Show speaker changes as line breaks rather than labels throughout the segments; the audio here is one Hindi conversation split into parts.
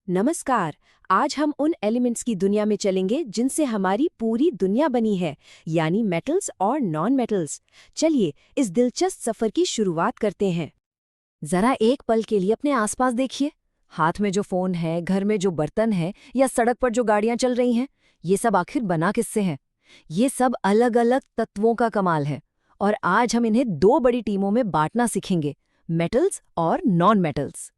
नमस्कार। आज हम उन एलिमेंट्स की दुनिया में चलेंगे जिनसे हमारी पूरी दुनिया बनी है, यानी मेटल्स और नॉन मेटल्स। चलिए इस दिलचस्प सफर की शुरुआत करते हैं।
जरा एक पल के लिए अपने आसपास देखिए। हाथ में जो फोन है, घर में जो बर्तन है या सड़क पर जो गाड़ियां चल रही हैं, ये सब आखिर बना किससे हैं? ये सब अलग अलग तत्वों का कमाल है। और आज हम इन्हें दो बड़ी टीमों में बांटना सीखेंगे, मेटल्स और नॉन मेटल्स।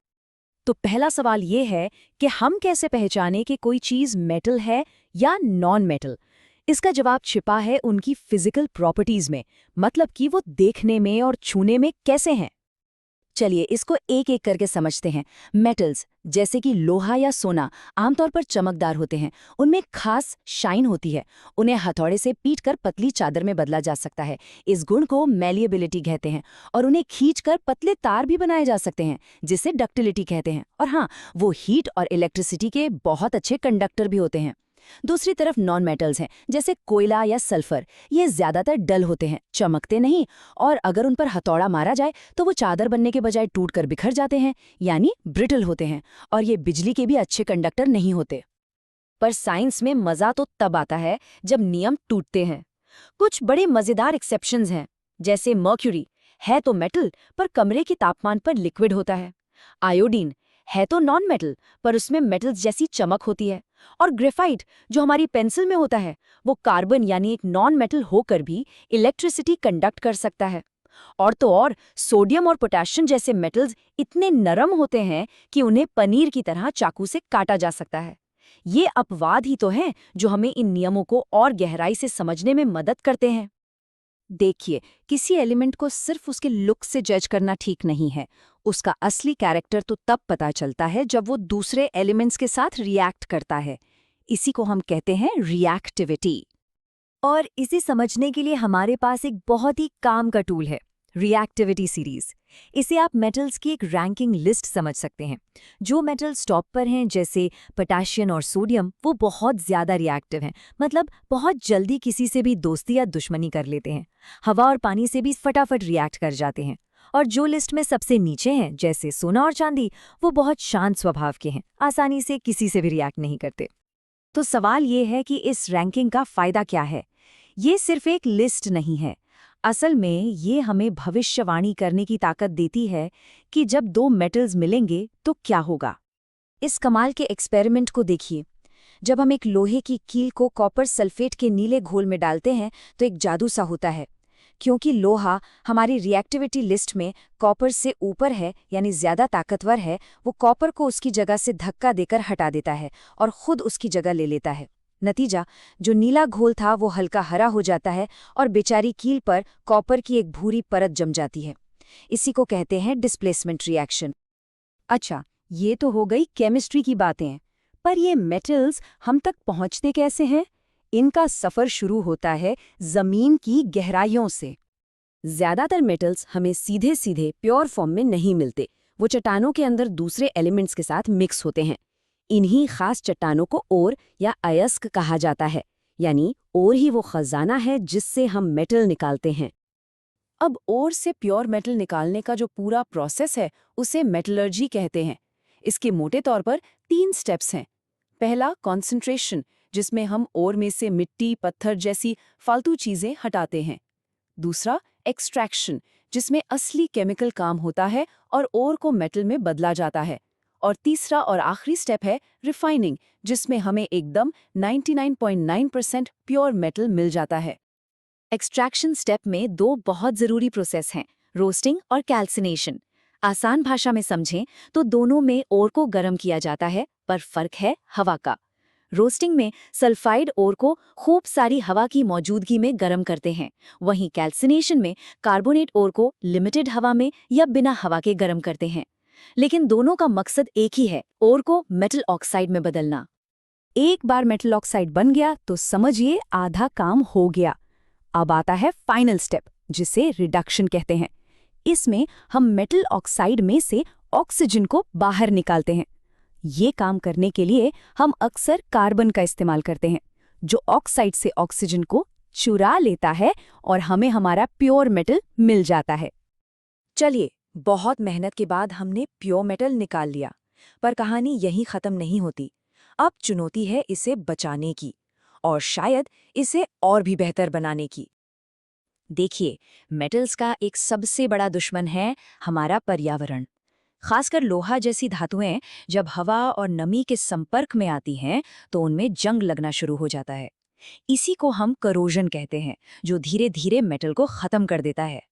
तो पहला सवाल ये है कि हम कैसे पहचाने कि कोई चीज़ मेटल है या नॉन मेटल। इसका जवाब छिपा है उनकी फिजिकल प्रॉपर्टीज में, मतलब कि वो देखने में और छूने में कैसे हैं। चलिए इसको एक एक करके समझते हैं। मेटल्स जैसे कि लोहा या सोना आमतौर पर चमकदार होते हैं, उनमें खास शाइन होती है। उन्हें हथौड़े से पीटकर पतली चादर में बदला जा सकता है। इस गुण को मैलिएबिलिटी कहते हैं। और उन्हें खींचकर पतले तार भी बनाए जा सकते हैं, जिसे डक्टिलिटी कहते हैं। और हाँ, वो हीट और इलेक्ट्रिसिटी के बहुत अच्छे कंडक्टर भी होते हैं। दूसरी तरफ नॉन मेटल्स हैं, जैसे कोयला या सल्फर। ये ज्यादातर डल होते हैं, चमकते नहीं, और अगर उन पर हथौड़ा मारा जाए तो वो चादर बनने के बजाय टूटकर बिखर जाते हैं, यानी ब्रिटल होते हैं। और ये बिजली के भी अच्छे कंडक्टर नहीं होते। पर साइंस में मजा तो तब आता है जब नियम टूटते हैं। कुछ बड़े मजेदार एक्सेप्शंस हैं, जैसे मर्क्यूरी है तो मेटल पर कमरे के तापमान पर लिक्विड होता है। आयोडीन है तो नॉन मेटल पर उसमें मेटल्स जैसी चमक होती है। और ग्रेफाइट जो हमारी पेंसिल में होता है, वो कार्बन यानी एक नॉन मेटल होकर भी इलेक्ट्रिसिटी कंडक्ट कर सकता है। और तो और सोडियम और पोटेशियम जैसे मेटल्स इतने नरम होते हैं कि उन्हें पनीर की तरह चाकू से काटा जा सकता है। ये अपवाद ही तो हैं जो हमें इन नियमों को और गहराई से समझने में मदद करते हैं। देखिए, किसी एलिमेंट को सिर्फ उसके लुक से जज करना ठीक नहीं है। उसका असली कैरेक्टर तो तब पता चलता है जब वो दूसरे एलिमेंट्स के साथ रिएक्ट करता है। इसी को हम कहते हैं रिएक्टिविटी।
और इसे समझने के लिए हमारे पास एक बहुत ही काम का टूल है, रिएक्टिविटी सीरीज। इसे आप मेटल्स की एक रैंकिंग लिस्ट समझ सकते हैं। जो मेटल्स टॉप पर हैं, जैसे पोटेशियम और सोडियम, वो बहुत ज्यादा रिएक्टिव हैं, मतलब बहुत जल्दी किसी से भी दोस्ती या दुश्मनी कर लेते हैं। हवा और पानी से भी फटाफट रिएक्ट कर जाते हैं। और जो लिस्ट में सबसे नीचे हैं, जैसे सोना और चांदी, वो बहुत शांत स्वभाव के हैं, आसानी से किसी से भी रिएक्ट नहीं करते।
तो सवाल ये है कि इस रैंकिंग का फायदा क्या है। ये सिर्फ एक लिस्ट नहीं है। असल में ये हमें भविष्यवाणी करने की ताकत देती है कि जब दो मेटल्स मिलेंगे तो क्या होगा। इस कमाल के एक्सपेरिमेंट को देखिए। जब हम एक लोहे की कील को कॉपर सल्फेट के नीले घोल में डालते हैं तो एक जादू सा होता है। क्योंकि लोहा हमारी रिएक्टिविटी लिस्ट में कॉपर से ऊपर है, यानी ज्यादा ताकतवर है, वो कॉपर को उसकी जगह से धक्का देकर हटा देता है और खुद उसकी जगह ले लेता है। नतीजा, जो नीला घोल था वो हल्का हरा हो जाता है और बेचारी कील पर कॉपर की एक भूरी परत जम जाती है। इसी को कहते हैं डिस्प्लेसमेंट रिएक्शन। अच्छा, ये तो हो गई केमिस्ट्री की बातें, पर ये मेटल्स हम तक पहुंचते कैसे हैं? इनका सफर शुरू होता है जमीन की गहराइयों से। ज्यादातर मेटल्स हमें सीधे सीधे प्योर फॉर्म में नहीं मिलते। वो चट्टानों के अंदर दूसरे एलिमेंट्स के साथ मिक्स होते हैं। इन्हीं खास चट्टानों को ओर या अयस्क कहा जाता है, यानी ओर ही वो खजाना है जिससे हम मेटल निकालते हैं। अब ओर से प्योर मेटल निकालने का जो पूरा प्रोसेस है, उसे मेटलर्जी कहते हैं। इसके मोटे तौर पर 3 स्टेप्स हैं। पहला, कॉन्सेंट्रेशन, जिसमें हम ओर में से मिट्टी, पत्थर जैसी फालतू चीजें हटाते हैं। दूसरा, एक्सट्रैक्शन, जिसमें असली केमिकल काम होता है और ओर को मेटल में बदला जाता है। और तीसरा और आखिरी स्टेप है रिफाइनिंग, जिसमें हमें एकदम 99.9% प्योर मेटल मिल जाता है। एक्सट्रैक्शन स्टेप में 2 बहुत जरूरी प्रोसेस हैं, रोस्टिंग और कैल्सिनेशन। आसान भाषा में समझें तो दोनों में ओर को गर्म किया जाता है, पर फर्क है हवा का। रोस्टिंग में सल्फाइड ओर को खूब सारी हवा की मौजूदगी में गर्म करते हैं, वहीं कैल्सिनेशन में कार्बोनेट ओर को लिमिटेड हवा में या बिना हवा के गर्म करते हैं। लेकिन दोनों का मकसद एक ही है, ओर को मेटल ऑक्साइड में बदलना। एक बार मेटल ऑक्साइड बन गया तो समझिए आधा काम हो गया। अब आता है फाइनल स्टेप, जिसे रिडक्शन कहते हैं। इसमें हम मेटल ऑक्साइड में से ऑक्सीजन को बाहर निकालते हैं। ये काम करने के लिए हम अक्सर कार्बन का इस्तेमाल करते हैं, जो ऑक्साइड से ऑक्सीजन को चुरा लेता है और हमें हमारा प्योर मेटल मिल जाता है। चलिए, बहुत मेहनत के बाद हमने प्योर मेटल निकाल लिया। पर कहानी यहीं खत्म नहीं होती। अब चुनौती है इसे बचाने की, और शायद इसे और भी बेहतर बनाने की। देखिए, मेटल्स का एक सबसे बड़ा दुश्मन है हमारा पर्यावरण। खासकर लोहा जैसी धातुएं जब हवा और नमी के संपर्क में आती हैं तो उनमें जंग लगना शुरू हो जाता है। इसी को हम करोजन कहते हैं, जो धीरे धीरे मेटल को खत्म कर देता है।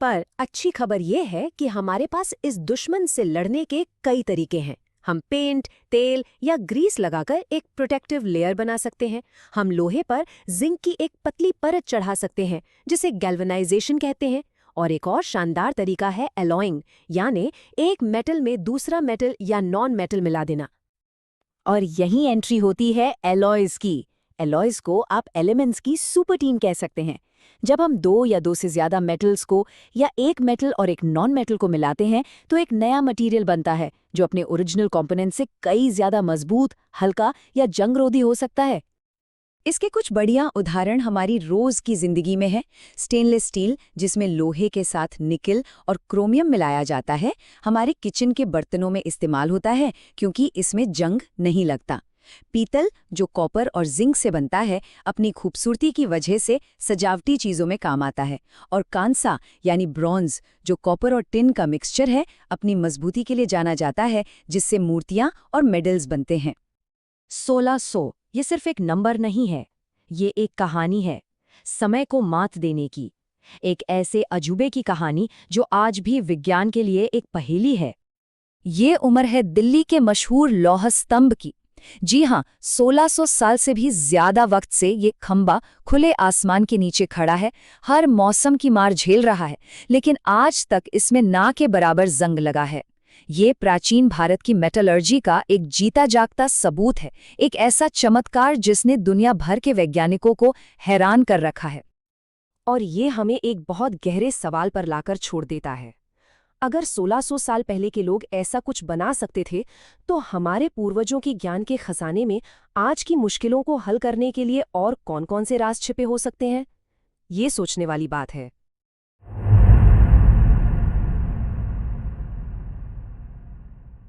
पर अच्छी खबर ये है कि हमारे पास इस दुश्मन से लड़ने के कई तरीके हैं। हम पेंट, तेल या ग्रीस लगाकर एक प्रोटेक्टिव लेयर बना सकते हैं। हम लोहे पर जिंक की एक पतली परत चढ़ा सकते हैं, जिसे गैल्वेनाइजेशन कहते हैं। और एक और शानदार तरीका है एलॉइंग, यानी एक मेटल में दूसरा मेटल या नॉन मेटल मिला देना। और यही एंट्री होती है एलॉयज की। एलॉयज को आप एलिमेंट्स की सुपर टीम कह सकते हैं। जब हम दो या दो से ज्यादा मेटल्स को या एक मेटल और एक नॉन मेटल को मिलाते हैं तो एक नया मटेरियल बनता है, जो अपने ओरिजिनल कंपोनेंट से कई ज्यादा मजबूत, हल्का या जंगरोधी हो सकता है।
इसके कुछ बढ़िया उदाहरण हमारी रोज की जिंदगी में है। स्टेनलेस स्टील, जिसमें लोहे के साथ निकल और क्रोमियम मिलाया जाता है, हमारे किचन के बर्तनों में इस्तेमाल होता है क्योंकि इसमें जंग नहीं लगता। पीतल, जो कॉपर और जिंक से बनता है, अपनी खूबसूरती की वजह से सजावटी चीजों में काम आता है। और कांसा यानी ब्रॉन्ज, जो कॉपर और टिन का मिक्सचर है, अपनी मजबूती के लिए जाना जाता है, जिससे मूर्तियां और मेडल्स बनते हैं। 1600 ये सिर्फ एक नंबर नहीं है, ये एक कहानी है, समय को मात देने की। एक ऐसे अजूबे की कहानी जो आज भी विज्ञान के लिए एक पहेली है। ये उम्र है दिल्ली के मशहूर लौह स्तंभ की। जी हाँ, 1600 साल से भी ज्यादा वक्त से ये खंबा खुले आसमान के नीचे खड़ा है, हर मौसम की मार झेल रहा है, लेकिन आज तक इसमें ना के बराबर जंग लगा है। ये प्राचीन भारत की मेटलर्जी का एक जीता जागता सबूत है, एक ऐसा चमत्कार जिसने दुनिया भर के वैज्ञानिकों को हैरान कर रखा है।
और ये हमें एक बहुत गहरे सवाल पर लाकर छोड़ देता है। अगर 1600 साल पहले के लोग ऐसा कुछ बना सकते थे, तो हमारे पूर्वजों के ज्ञान के खजाने में आज की मुश्किलों को हल करने के लिए और कौन-कौन से राज छिपे हो सकते हैं? ये सोचने वाली बात है।